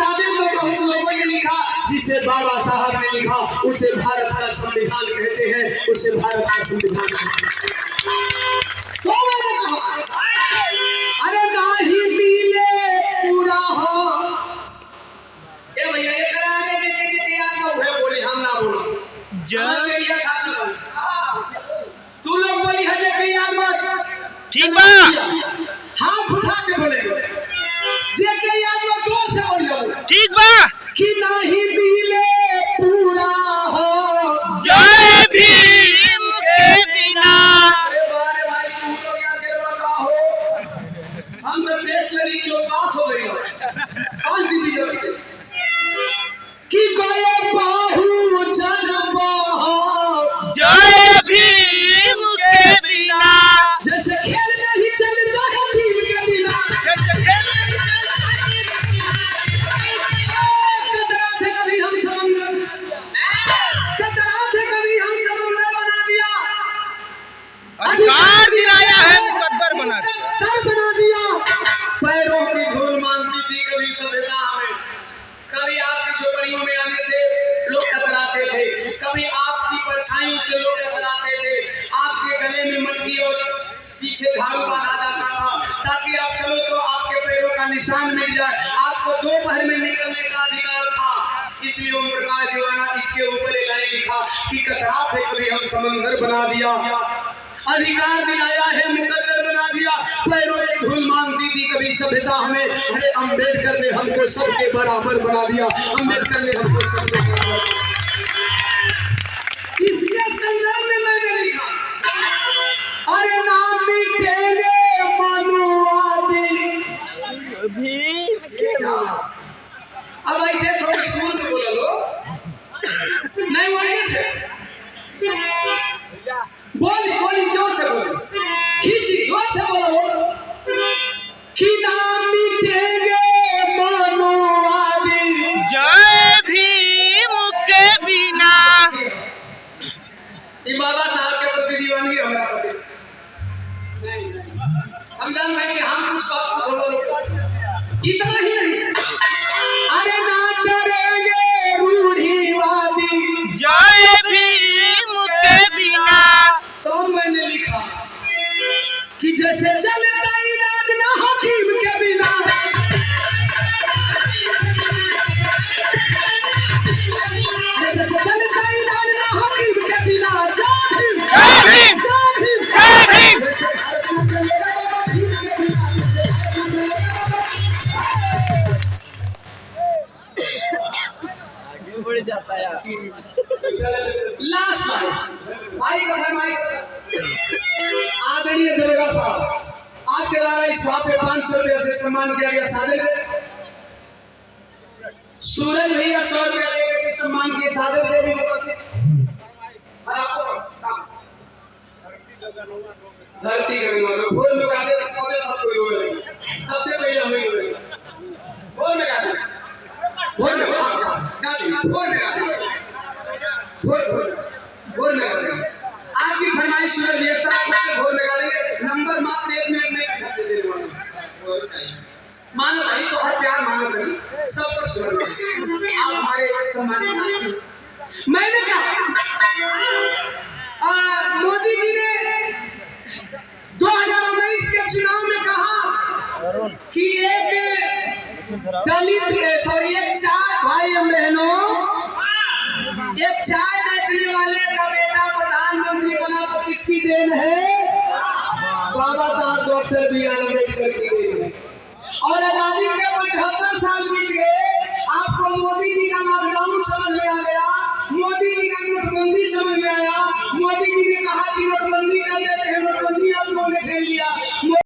किताबें तो बहुत लोगों ने लिखा, जिसे बाबा साहब ने लिखा उसे भारत का संविधान कहते हैं, उसे भारत का संविधान कहते हैं। तो मैंने कहा अरे ना ही मिले पूरा हो ए भैया, ये कराने के याद में हुए बोली, हम ना बोलो जब ये खाती तू लोग बोली है जे याद में ठीक बा, हाथ उठा के बोलेंगे जे के याद में जोर से बोलियो ठीक बा कि नहीं मिले पूरा हो जय भीम के बिना। अरे भाई तू लोग यहाँ के बता हो, हम तो देश में नहीं लोग पास हो गए पास भी दिया से कि गए बाहु जन्म हो जय भीम के बिना। जैसे खेल में ही चलता है भीम के बिना, कतरा थे कभी हम समुंदर, कतरा थे कभी हम समुंदर बना दिया, अधिकार दिलाया है मुकद्दर बना दिया, कर बना दिया। पैरों की धूल मांगती थी कभी सभ्यता हमें, कभी आपकी झोपड़ियों में आने से लोग कतराते थे, कभी आपकी परछाइयों से लोग कतराते थे, आपके गले में मटकी और पीछे झाड़ू बांधा जाता था ताकि आप चलो तो आपके पैरों का निशान मिट जाए, आपको दोपहर में निकलने का अधिकार था। इसलिए ओम प्रकाश दीवाना इसके ऊपर एक लाइन लिखा कि कतरा थे कभी हम समंदर बना दिया, अधिकार दिलाया है मुकद्दर बना दिया। पैरों की धूल मांगती थी कभी सभ्यता हमें, अरे अम्बेडकर ने हमको सबके बराबर बना दिया, अम्बेडकर ने हमको सबके बराबर। इसके संदर्भ में मैंने लिखा अरे नाम मिटेंगे मनुवादी भीम के बिना। अब ऐसे थोड़ी सुन के बोलो लो, नहीं वही से बोली बोली जोर से बोलो, खींची जोर से बोलो कि नाम मिटेंगे मनुवादी जय भीम के बिना। बाबा साहब के प्रति दीवानगी हमारा प्रति नहीं, हम जान रहे हैं हम कुछ बात बोलो इतना ही नहीं, अरे ना डरेंगे रूढ़िवादी जय भीम के बिना। तो मैंने लिखा कि जैसे चलता इलाज ना हकीम के बिना, जैसे चलता इलाज ना हकीम के बिना, जय भीम जय भीम जय भीम। आगे बढ़ जाता है लास्ट भाई का फरमाइश आदरणीय दरोगा साहब, आज के द्वारा इस बात पे 500 रुपया से सम्मान किया गया। सादर से सूरज भैया 100 रुपया देकर के सम्मान किए, सादर से भी उपस्थित धरती का भोर में गाते पौधे सबको रोए लगे, सबसे पहले हम ही रोए भोर में गाते, भोर में गाते, भोर में गाते, भोर में गाते। आपकी फरमाइश सूरज भैया साहब भोर में गाते, नंबर मात्र 1 मिनट में मानो भाई तो हर प्यार मानो भाई सब पर सुनो, आप हमारे सम्मानित साथी। मैंने कहा मोदी जी ने 2019 के चुनाव में कहा कि एक दलित एक चाय भाई हम बहनों, एक चाय बेचने वाले का बेटा प्रधानमंत्री बना तो किसकी देन है? बाबा साहब डॉक्टर B.R. अम्बेडकर की देन है। और आजादी के 75 साल बीत गए, आपको मोदी जी का लॉकडाउन समझ में आ गया, मोदी जी का नोटबंदी समझ में आया, मोदी जी ने कहा कि नोटबंदी करने